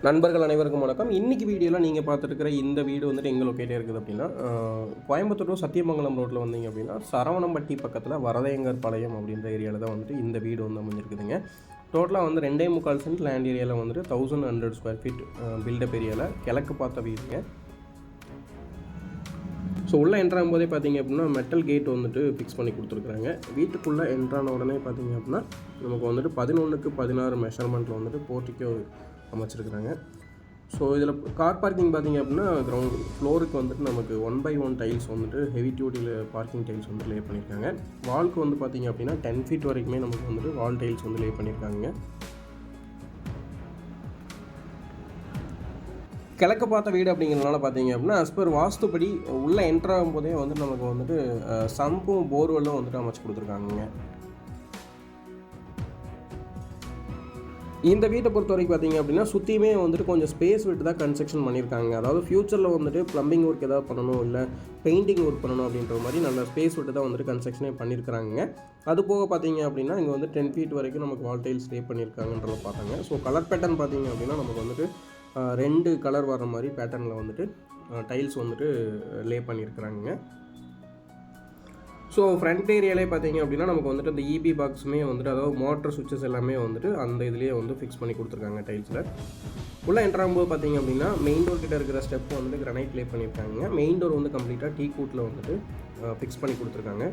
நண்பர்கள் அனைவருக்கும் வணக்கம். இன்றைக்கி வீடியோவில் நீங்கள் பார்த்துருக்கிற இந்த வீடு வந்துட்டு எங்கே லொக்கேட்டாக இருக்குது அப்படின்னா, கோயம்புத்தூர் to சத்தியமங்கலம் ரோட்டில் வந்தீங்க அப்படின்னா சரவணம்பட்டி பக்கத்தில் வரதையங்கர் பாளையம் அப்படின்ற ஏரியாவில் தான் வந்துட்டு இந்த வீடு வந்து அமைஞ்சிருக்குதுங்க. டோட்டலாக வந்து 2.25 சென்ட் லேண்ட் ஏரியாவில் வந்துட்டு 1100 ஸ்கொயர் ஃபீட் பில்டப் ஏரியாவில் கிழக்கு பார்த்த வீடுங்க. ஸோ உள்ளே என்ட்ராகும் போதே பார்த்தீங்க அப்படின்னா மெட்டல் கேட் வந்துட்டு ஃபிக்ஸ் பண்ணி கொடுத்துருக்குறாங்க. வீட்டுக்குள்ளே என்ட்ரான உடனே பார்த்தீங்க அப்படின்னா நமக்கு வந்துட்டு 11க்கு 16 மெஷர்மெண்ட்டில் வந்துட்டு போர்ட்டிக்கோ அமைச்சிருக்கிறாங்க. ஸோ இதில் கார் பார்க்கிங் பார்த்திங்க அப்படின்னா கிரவுண்ட் ஃப்ளோருக்கு வந்துட்டு நமக்கு 1/1 டைல்ஸ் வந்துட்டு ஹெவி டியூட்டியில் பார்க்கிங் டைல்ஸ் வந்து லே பண்ணியிருக்காங்க. வால்க்கு வந்து பார்த்திங்க அப்படின்னா 10 ஃபீட் வரைக்குமே நமக்கு வந்துட்டு வால் டைல்ஸ் வந்து லே பண்ணியிருக்காங்க. கிழக்கு பார்த்த வீடு அப்படிங்கிறதுனால பார்த்தீங்க அப்படின்னா அஸ்பர் வாஸ்துப்படி உள்ளே என்ட்ராகும் போதே வந்து நமக்கு வந்துட்டு சம்பும் போர்வெல்லும் வந்துட்டு அமைச்சு கொடுத்துருக்காங்க. இந்த வீட்டை பொறுத்த வரைக்கும் பார்த்தீங்க அப்படின்னா சுற்றியுமே வந்துட்டு கொஞ்சம் ஸ்பேஸ் விட்டு தான் கன்ஸ்ட்ரக்ஷன் பண்ணியிருக்காங்க. அதாவது ஃப்யூச்சரில் வந்துட்டு ப்ளம்பிங் ஒர்க் ஏதாவது பண்ணணும், இல்லை பெயிண்டிங் ஒர்க் பண்ணணும் அப்படின்ற மாதிரி நல்ல ஸ்பேஸ் விட்டு தான் வந்துட்டு கன்ஸ்ட்ரக்ஷனே பண்ணியிருக்காங்க. அது போக பார்த்தீங்க அப்படின்னா இங்கே வந்து 10 ஃபீட் வரைக்கும் நமக்கு வால் டைல்ஸ் லே பண்ணியிருக்காங்கன்றத பார்த்தாங்க. ஸோ கலர் பேட்டர்ன் பார்த்தீங்க அப்படின்னா நமக்கு வந்துட்டு 2 கலர் வர மாதிரி பேட்டர்னில் வந்துட்டு டைல்ஸ் வந்துட்டு லே பண்ணியிருக்கிறாங்க. ஸோ ஃப்ரண்ட் ஏரியாலே பார்த்தீங்க அப்படின்னா நமக்கு வந்துட்டு அந்த இபி பாக்ஸுமே வந்துட்டு, அதாவது மோட்டர் சுவிட்சஸ் எல்லாமே வந்துட்டு அந்த இதுலேயே வந்து ஃபிக்ஸ் பண்ணி கொடுத்துருக்காங்க டைல்ஸில். உள்ளே என்ட்ராகும்போது பார்த்தீங்க அப்படின்னா மெயின் டோர் கிட்ட இருக்கிற ஸ்டெப் வந்துட்டு கிரானைட் லே பண்ணியிருக்காங்க. மெயின் டோர் வந்து கம்ப்ளீட்டாக டீ கூட்டில் வந்துட்டு ஃபிக்ஸ் பண்ணி கொடுத்துருக்காங்க.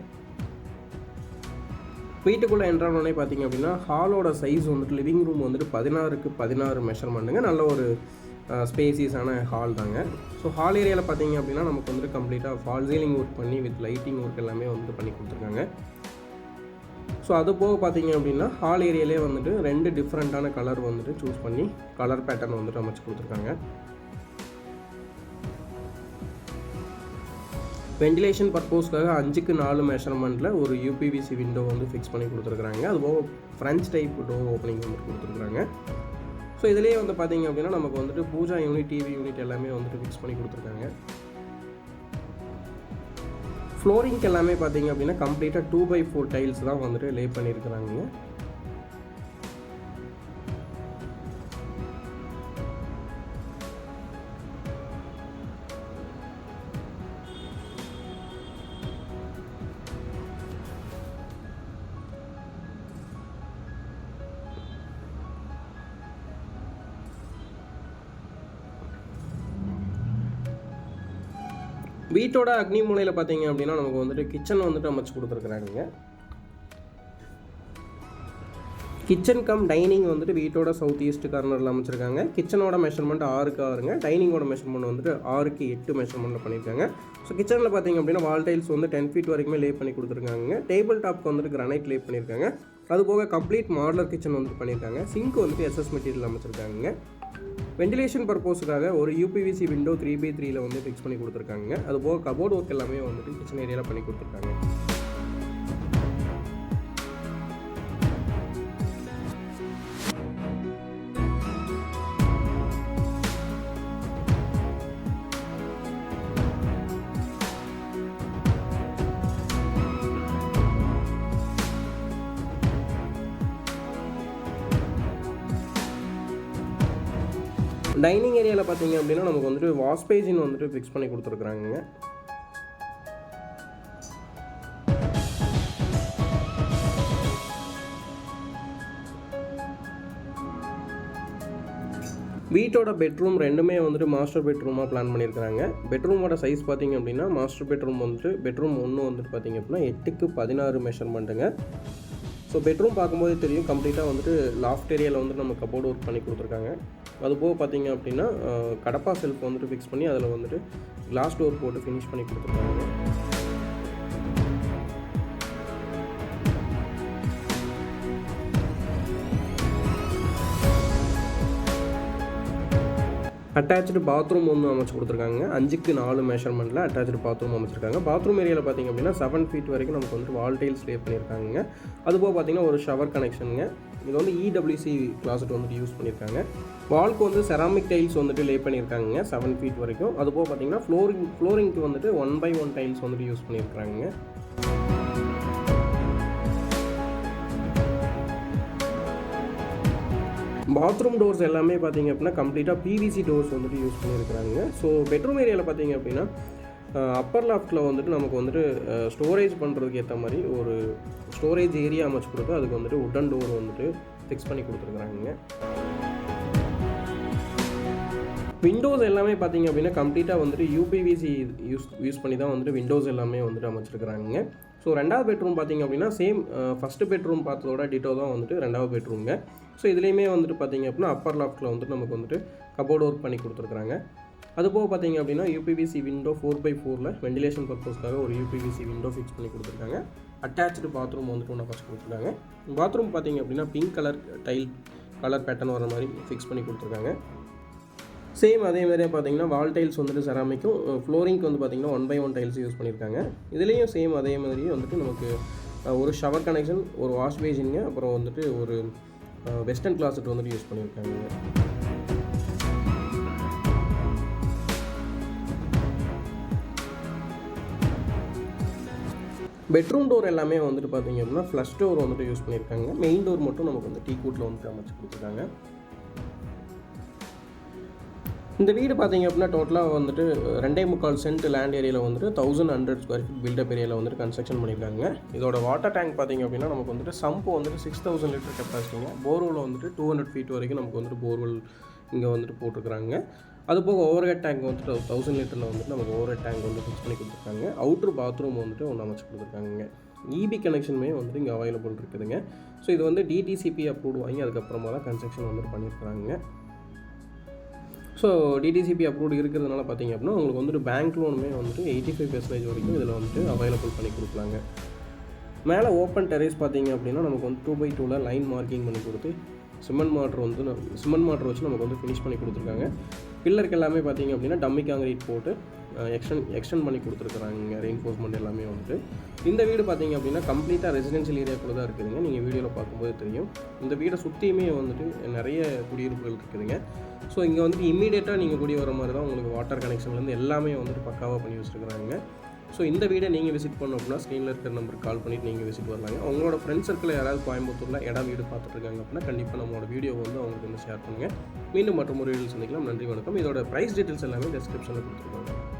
வீட்டுக்குள்ளே என்ட்ரானோடனே பார்த்தீங்க அப்படின்னா ஹாலோட சைஸ் வந்துட்டு லிவிங் ரூம் வந்துட்டு 16க்கு 16 மெஷர்மெண்ட்டுங்க. நல்ல ஒரு ஸ்பேசியஸான ஹால் தாங்க. ஸோ ஹால் ஏரியாவில் பார்த்தீங்க அப்படின்னா நமக்கு வந்துட்டு கம்ப்ளீட்டாக ஃபால் சீலிங் ஒர்க் பண்ணி வித் லைட்டிங் ஒர்க் எல்லாமே வந்துட்டு பண்ணி கொடுத்துருக்காங்க. ஸோ அது போக பார்த்தீங்க அப்படின்னா ஹால் ஏரியாலே வந்துட்டு 2 டிஃப்ரெண்ட்டான கலர் வந்துட்டு சூஸ் பண்ணி கலர் பேட்டர்ன் வந்துட்டு அமைச்சு கொடுத்துருக்காங்க. வெண்டிலேஷன் பர்பஸ்க்காக 5க்கு 4 மெஷர்மெண்ட்டில் ஒரு யூபிவிசி விண்டோ வந்து ஃபிக்ஸ் பண்ணி கொடுத்துருக்குறாங்க. அதுபோக ஃப்ரெஞ்ச் டைப் டோர் ஓப்பனிங் வந்துட்டு கொடுத்துருக்குறாங்க. ஸோ இதிலே வந்து பார்த்திங்க அப்படின்னா நமக்கு வந்துட்டு பூஜா யூனிட், டிவி யூனிட் எல்லாமே வந்துட்டு ஃபிக்ஸ் பண்ணி கொடுத்துருக்காங்க. ஃப்ளோரிங்க்கு எல்லாமே பார்த்திங்க அப்படின்னா கம்ப்ளீட்டாக 2/4 டைல்ஸ் தான் வந்துட்டு லே பண்ணியிருக்கிறாங்க. வீட்டோட அக்னி மூலையில் பார்த்தீங்க அப்படின்னா நமக்கு வந்துட்டு கிச்சன் வந்துட்டு அமைச்சு கொடுத்துருக்குறாங்க. கிச்சன் கம் டைனிங் வந்துட்டு வீட்டோட சவுத் ஈஸ்ட் கார்னரில் அமைச்சிருக்காங்க. கிச்சனோட மெஷர்மெண்ட் 6க்கு 6ங்க. டைனிங்கோட மெஷர்மெண்ட் வந்துட்டு 6க்கு 8 மெஷர்மெண்ட்டில் பண்ணியிருக்காங்க. ஸோ கிச்சனில் பார்த்தீங்க அப்படின்னா வால் டைல்ஸ் வந்து 10 ஃபீட் வரைக்குமே லே பண்ணி கொடுத்துருக்காங்க. டேபிள் டாப்க்கு வந்துட்டு கிரானைட் லே பண்ணியிருக்காங்க. அதுபோக கம்ப்ளீட் மாடலர் கிச்சன் வந்துட்டு பண்ணியிருக்காங்க. சிங்க் வந்துட்டு எஸ்எஸ் மெட்டீரியல் அமைச்சிருக்காங்க. வெண்டிலேஷன் பர்பஸ்க்காக ஒரு யூபிவிசி விண்டோ 3/3 வந்து ஃபிக்ஸ் பண்ணி கொடுத்துருக்காங்க. அதுபோக கபோர்ட் ஒர்க் எல்லாமே வந்துட்டு கிச்சன் ஏரியாவில் பண்ணி கொடுத்துருக்காங்க. டைனிங் ஏரியாவில் பார்த்தீங்க அப்படின்னா நமக்கு வந்துட்டு வாஷ் பேசின் வந்துட்டு ஃபிக்ஸ் பண்ணி கொடுத்துருக்குறாங்க. வீட்டோட பெட்ரூம் ரெண்டுமே வந்துட்டு மாஸ்டர் பெட்ரூமாக பிளான் பண்ணியிருக்கிறாங்க. பெட்ரூமோட சைஸ் பார்த்தீங்க அப்படின்னா மாஸ்டர் பெட்ரூம் வந்துட்டு பெட்ரூம் 1 வந்துட்டு பார்த்தீங்க அப்படின்னா 8க்கு 16 மெஷர்மெண்ட்டுங்க. ஸோ பெட்ரூம் பார்க்கும்போதே தெரியும் கம்ப்ளீட்டாக வந்துட்டு லாஃப்ட் ஏரியாவில் வந்துட்டு நம்ம கபோர்டு ஒர்க் பண்ணி கொடுத்துருக்காங்க. அதுபோக பார்த்தீங்க அப்படின்னா கடப்பா செல்ஃப் வந்துட்டு ஃபிக்ஸ் பண்ணி அதில் வந்துட்டு கிளாஸ் டோர் போட்டு ஃபினிஷ் பண்ணி கொடுத்துருக்காங்க. அட்டாச்சு பாத்ரூம் ஒன்று அமைச்சு கொடுத்துருக்காங்க. 5க்கு 4 மெஷர்மெண்ட்டில் அட்டாச்சு பாத்ரூம் அமைச்சிருக்காங்க. பாத்ரூம் ஏரியாவில் பார்த்திங்க அப்படின்னா 7 ஃபீட் வரைக்கும் நமக்கு வந்துட்டு வால் டைல்ஸ் லே பண்ணியிருக்காங்க. அதுபோக பார்த்திங்கன்னா ஒரு ஷவர் கனெக்ஷனுங்க. இது வந்து இடபிள்யூசி கிளாஸட் வந்துட்டு யூஸ் பண்ணியிருக்காங்க. வால்க்கு வந்து செராமிக் டைல்ஸ் வந்துட்டு லே பண்ணியிருக்காங்க 7 ஃபீட் வரைக்கும். அதுபோக பார்த்திங்கன்னா ஃப்ளோரிங்க்கு வந்துட்டு 1/1 டைல்ஸ் வந்துட்டு யூஸ் பண்ணியிருக்காங்க. பாத்ரூம் டோர்ஸ் எல்லாமே பார்த்திங்க அப்படின்னா கம்ப்ளீட்டாக பிவிசி டோர்ஸ் வந்துட்டு யூஸ் பண்ணியிருக்கிறாங்க. ஸோ பெட்ரூம் ஏரியாவில் பார்த்திங்க அப்படின்னா அப்பர் லாஃப்ட்டில் வந்துட்டு நமக்கு வந்துட்டு ஸ்டோரேஜ் பண்ணுறதுக்கு ஏற்ற மாதிரி ஒரு ஸ்டோரேஜ் ஏரியா அமைச்சு கொடுத்து அதுக்கு வந்துட்டு உட்டன் டோர் வந்துட்டு ஃபிக்ஸ் பண்ணி கொடுத்துருக்குறாங்க. விண்டோஸ் எல்லாமே பார்த்திங்க அப்படின்னா கம்ப்ளீட்டாக வந்துட்டு யூபிவிசி யூஸ் பண்ணி தான் வந்துட்டு விண்டோஸ் எல்லாமே வந்துட்டு அமைச்சிருக்கிறாங்க. ஸோ ரெண்டாவது பெட்ரூம் பார்த்திங்க அப்படின்னா சேம் ஃபஸ்ட்டு பெட்ரூம் பார்த்ததோட டிட்டோ தான் வந்துட்டு ரெண்டாவது பெட்ரூம்ங்க. ஸோ இதுலேயுமே வந்துட்டு பார்த்திங்க அப்படின்னா அப்பர் லாஃப்ட்டில் வந்துட்டு நமக்கு வந்துட்டு கபோர்ட் ஒர்க் பண்ணி கொடுத்துருக்குறாங்க. அதுபோக பார்த்திங்க அப்படின்னா யூபிவிசி விண்டோ 4x4 வெண்டிலேஷன் பர்பஸ்க்காக ஒரு யூபிவிசி விண்டோ ஃபிக்ஸ் பண்ணி கொடுத்துருக்காங்க. அட்டாச்சு பாத்ரூம் வந்துட்டு ஒன்று ஃபஸ்ட் கொடுத்துருக்காங்க. பாத்ரூம் பார்த்திங்க அப்படின்னா pink colour tile colour pattern வர மாதிரி ஃபிக்ஸ் பண்ணி கொடுத்துருக்காங்க. சேம் அதே மாதிரியே பார்த்தீங்கன்னா வால் டைல்ஸ் வந்துட்டு செராமிக்கும் ஃப்ளோரிங்க்கு வந்து பார்த்திங்கன்னா 1x1 டைல்ஸ் யூஸ் பண்ணியிருக்காங்க. இதுலேயும் சேம் அதே மாதிரியே வந்துட்டு நமக்கு ஒரு ஷவர் கனெக்ஷன், ஒரு வாஷ் பேசின்ங்க, அப்புறம் வந்துட்டு ஒரு வெஸ்டர்ன் கிளாஸட் வந்துட்டு யூஸ் பண்ணியிருக்காங்க. பெட்ரூம் டோர் எல்லாமே வந்துட்டு பார்த்திங்க அப்படின்னா ஃப்ளஷ் டோர் வந்துட்டு யூஸ் பண்ணியிருக்காங்க. மெயின் டோர் மட்டும் நமக்கு வந்து டீ கூட்டில் வந்துட்டு அமைச்சு கொடுத்துருக்காங்க. இந்த வீடு பார்த்திங்க அப்படின்னா டோட்டலாக வந்துட்டு 2.25 சென்ட் லேண்ட் ஏரியாவில் வந்துட்டு 1100 ஸ்கொயர் ஃபீட் பில்டப் ஏரியாவில் வந்துட்டு கன்ஸ்ட்ரக்ஷன் பண்ணியிருக்காங்க. இதோட வாட்டர் டேங்க் பார்த்திங்க அப்படின்னா நமக்கு வந்துட்டு சம்பு வந்துட்டு 6000 லிட்டர் கெப்பாசிட்டிங்க. போர்வெல் வந்துட்டு 200 ஃபீட் வரைக்கும் நமக்கு வந்துட்டு போர்வெல் இங்கே வந்துட்டு போட்டிருக்கிறாங்க. அதுபோக ஓவர் ஹெட் டேங்க் வந்துட்டு 1000 லிட்டரில் வந்துட்டு நமக்கு ஓவர் ஹெட் டேங்க் வந்து ஃபிக்ஸ் பண்ணி கொடுத்துருக்காங்க. அவுட்ரு பாத்ரூம் வந்துட்டு ஒன்று அமைச்சு கொடுத்துருக்காங்க. இபி கனெக்ஷனுமே வந்துட்டு இங்கே அவைலபிள் இருக்குதுங்க. ஸோ இது வந்து டிடிசிபி அப்ரூவ் வாங்கி அதுக்கப்புறமா தான் கன்ஸ்ட்ரக்ஷன் வந்துட்டு பண்ணியிருக்கிறாங்க. ஸோ டிடிசிபி அப்ரூவ்டு இருக்கிறதுனால பார்த்திங்க அப்படின்னா உங்களுக்கு வந்துட்டு பேங்க் லோனுமே வந்துட்டு 85% வரைக்கும் இதில் வந்துட்டு அவைலபிள் பண்ணி கொடுக்கலாங்க. மேலே ஓப்பன் டெரேஸ் பார்த்திங்க அப்படின்னா நமக்கு வந்து 2x2 லைன் மார்க்கிங் பண்ணி கொடுத்து சிமெண்ட் மாட்டர் வச்சு நமக்கு வந்து ஃபினிஷ் பண்ணி கொடுத்துருக்காங்க. பில்லருக்கு எல்லாமே பார்த்திங்க அப்படின்னா டம்மி காங்கிரீட் போட்டு எக்ஸ்டெண்ட் பண்ணி கொடுத்துருக்குறாங்க. ரெயின்ஃபோர்ஸ்மெண்ட் எல்லாமே வந்துட்டு இந்த வீடு பார்த்திங்க அப்படின்னா கம்ப்ளீட்டாக ரெசிடென்ஷியல் ஏரியாக்குள்ளே தான் இருக்குதுங்க. நீங்கள் வீடியோவில் பார்க்கும்போது தெரியும். இந்த வீடை சுற்றியுமே வந்துட்டு நிறைய குடியிருப்புகள் இருக்குதுங்க. ஸோ இங்கே வந்துட்டு இம்மீடியட்டாக நீங்கள் குடி வர மாதிரி தான் உங்களுக்கு வாட்டர் கனெக்ஷன்லேருந்து எல்லாமே வந்துட்டு பக்காவாக பண்ணி வச்சுருக்குறாங்க. ஸோ இந்த வீடை நீங்கள் விசிட் பண்ணோம் அப்படின்னா ஸ்க்ரீனில் இருக்கிற நம்பருக்கு கால் பண்ணிவிட்டு நீங்கள் விசிட் வரலாங்க. உங்களோட ஃப்ரெண்ட்ஸ் சர்க்கிளில் யாராவது கோயம்புத்தூரில் இடம் வீடு பார்த்துட்ருக்காங்க அப்படின்னா கண்டிப்பாக நம்மளோட வீடியோ வந்து அவங்களுக்கு வந்து ஷேர் பண்ணுங்கள். மீண்டும் மற்றொரு வீடியோ சந்திக்கலாம். நன்றி, வணக்கம். இதோட ப்ரைஸ் டீட்டெயில்ஸ் எல்லாமே டிஸ்கிரிப்ஷனில் கொடுத்துருக்காங்க.